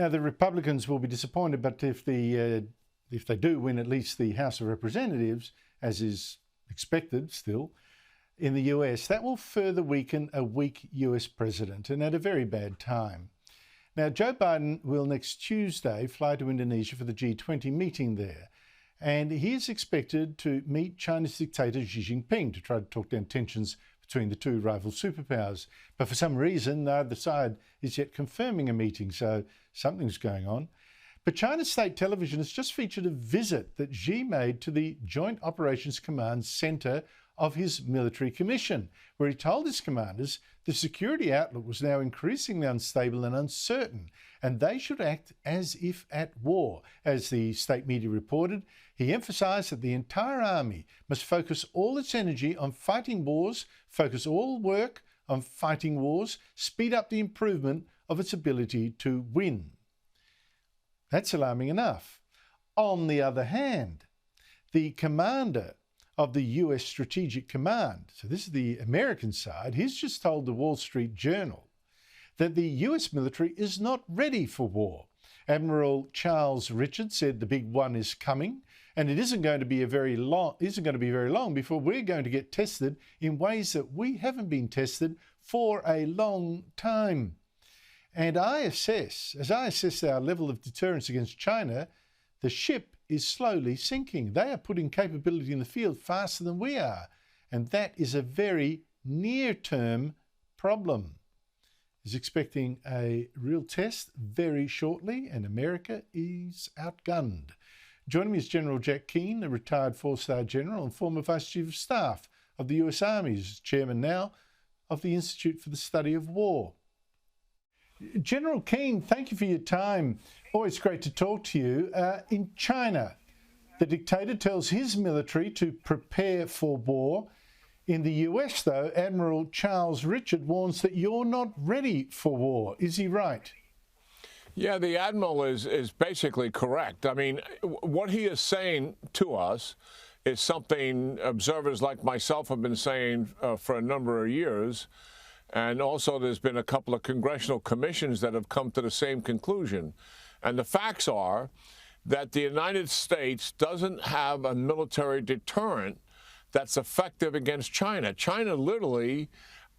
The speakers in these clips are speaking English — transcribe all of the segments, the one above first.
Now, the Republicans will be disappointed, but if they do win at least the House of Representatives, as is expected still, in the US, that will further weaken a weak US president, and at a very bad time. Now, Joe Biden will next Tuesday fly to Indonesia for the G20 meeting there, and he is expected to meet Chinese dictator Xi Jinping to try to talk down tensions between the two rival superpowers. But for some reason, neither side is yet confirming a meeting, so something's going on. But China's state television has just featured a visit that Xi made to the Joint Operations Command Center of his military commission, where he told his commanders the security outlook was now increasingly unstable and uncertain, and they should act as if at war. As the state media reported, he emphasised that the entire army must focus all its energy on fighting wars, focus all work on fighting wars, speed up the improvement of its ability to win. That's alarming enough. On the other hand, the commander of the US Strategic Command, so this is the American side, he's just told the Wall Street Journal that the US military is not ready for war. Admiral Charles Richard said the big one is coming, and it isn't going to be very long before we're going to get tested in ways that we haven't been tested for a long time. And as I assess our level of deterrence against China, the ship is slowly sinking. They are putting capability in the field faster than we are, and that is a very near-term problem. Is expecting a real test very shortly, and America is outgunned. Joining me is General Jack Keane, a retired four-star general and former Vice Chief of Staff of the US Army. He's chairman now of the Institute for the Study of War. General Keane, thank you for your time. Always great to talk to you. In China, the dictator tells his military to prepare for war. In the US, though, Admiral Charles Richard warns that you're not ready for war. Is he right? Yeah, the Admiral is basically correct. I mean, what he is saying to us is something observers like myself have been saying for a number of years. And also there's been a couple of congressional commissions that have come to the same conclusion. And the facts are that the United States doesn't have a military deterrent that's effective against China. China literally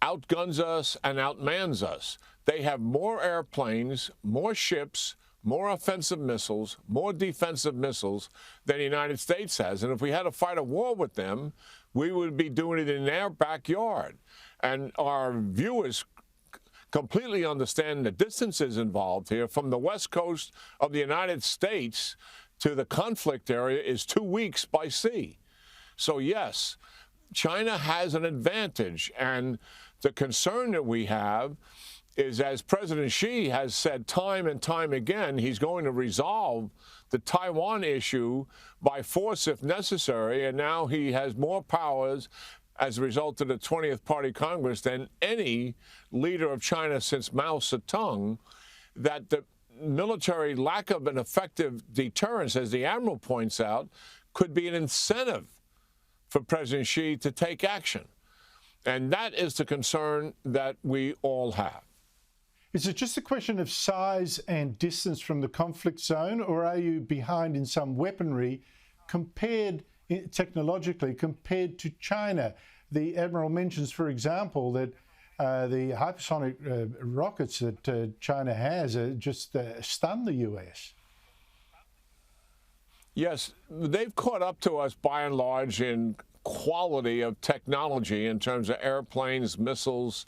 outguns us and outmans us. They have more airplanes, more ships, more offensive missiles, more defensive missiles than the United States has. And if we had to fight a war with them, we would be doing it in their backyard. And our viewers completely understand the distances involved here. From the west coast of the United States to the conflict area is 2 weeks by sea. So yes, China has an advantage. And the concern that we have is, as President Xi has said time and time again, he's going to resolve the Taiwan issue by force if necessary. And now he has more powers as a result of the 20th Party Congress than any leader of China since Mao Zedong, that the military lack of an effective deterrence, as the Admiral points out, could be an incentive for President Xi to take action. And that is the concern that we all have. Is it just a question of size and distance from the conflict zone, or are you behind in some weaponry technologically compared to China? The Admiral mentions, for example, that the hypersonic rockets that China has just stun the US. Yes, they've caught up to us by and large in quality of technology in terms of airplanes, missiles,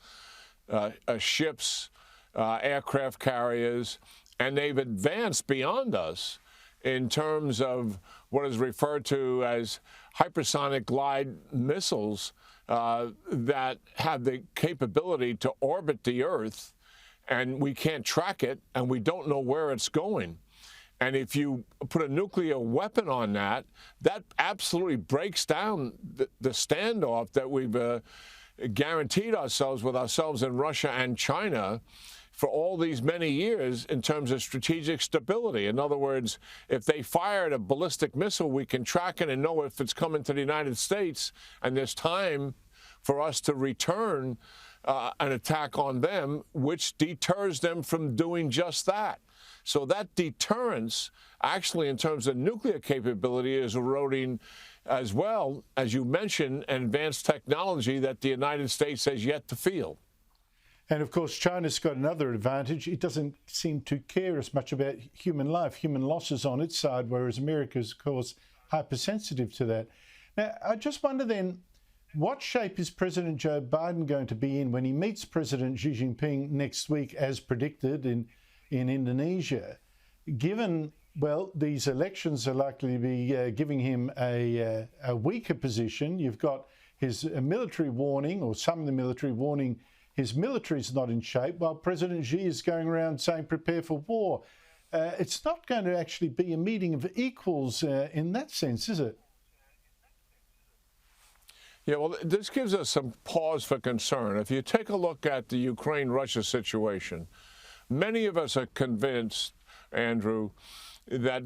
ships, aircraft carriers, and they've advanced beyond us in terms of what is referred to as hypersonic glide missiles that have the capability to orbit the Earth, and we can't track it, and we don't know where it's going. And if you put a nuclear weapon on that, that absolutely breaks down the standoff that we've guaranteed ourselves with ourselves in Russia and China for all these many years in terms of strategic stability. In other words, if they fired a ballistic missile, we can track it and know if it's coming to the United States, and there's time for us to return an attack on them, which deters them from doing just that. So that deterrence, actually, in terms of nuclear capability, is eroding as well, as you mentioned, advanced technology that the United States has yet to field. And of course, China's got another advantage. It doesn't seem to care as much about human life, human losses on its side, whereas America's, of course, hypersensitive to that. Now, I just wonder then, what shape is President Joe Biden going to be in when he meets President Xi Jinping next week, as predicted, in Indonesia, given, well, these elections are likely to be giving him a weaker position? You've got his military warning, or some of the military warning, his military's not in shape, while President Xi is going around saying prepare for war. It's not going to actually be a meeting of equals in that sense, is it? Yeah, well, this gives us some pause for concern. If you take a look at the Ukraine-Russia situation, many of us are convinced, Andrew, that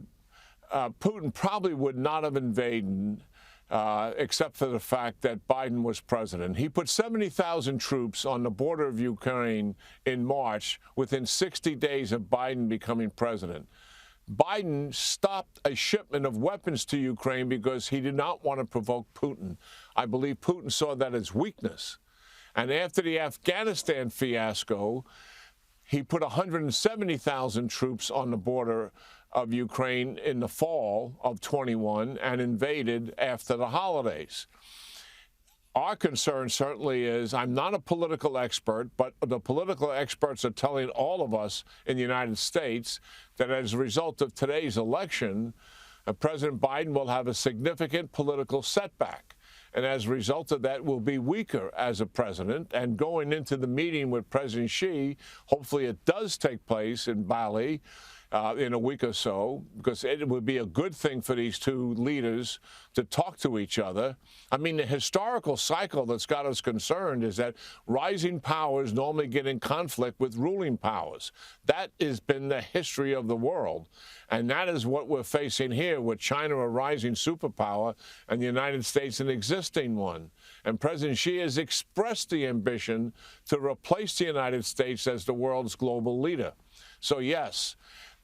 Putin probably would not have invaded except for the fact that Biden was president. He put 70,000 troops on the border of Ukraine in March within 60 days of Biden becoming president. Biden stopped a shipment of weapons to Ukraine because he did not want to provoke Putin. I believe Putin saw that as weakness. And after the Afghanistan fiasco, he put 170,000 troops on the border of Ukraine in the fall of 21 and invaded after the holidays. Our concern certainly is, I'm not a political expert, but the political experts are telling all of us in the United States that as a result of today's election, President Biden will have a significant political setback. And as a result of that, will be weaker as a president. And going into the meeting with President Xi, hopefully it does take place in Bali in a week or so, because it would be a good thing for these two leaders to talk to each other. I mean, the historical cycle that's got us concerned is that rising powers normally get in conflict with ruling powers. That has been the history of the world. And that is what we're facing here with China, a rising superpower, and the United States, an existing one. And President Xi has expressed the ambition to replace the United States as the world's global leader. So, yes,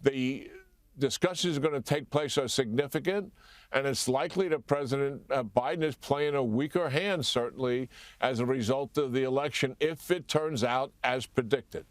the discussions are going to take place are significant, and it's likely that President Biden is playing a weaker hand, certainly, as a result of the election, if it turns out as predicted.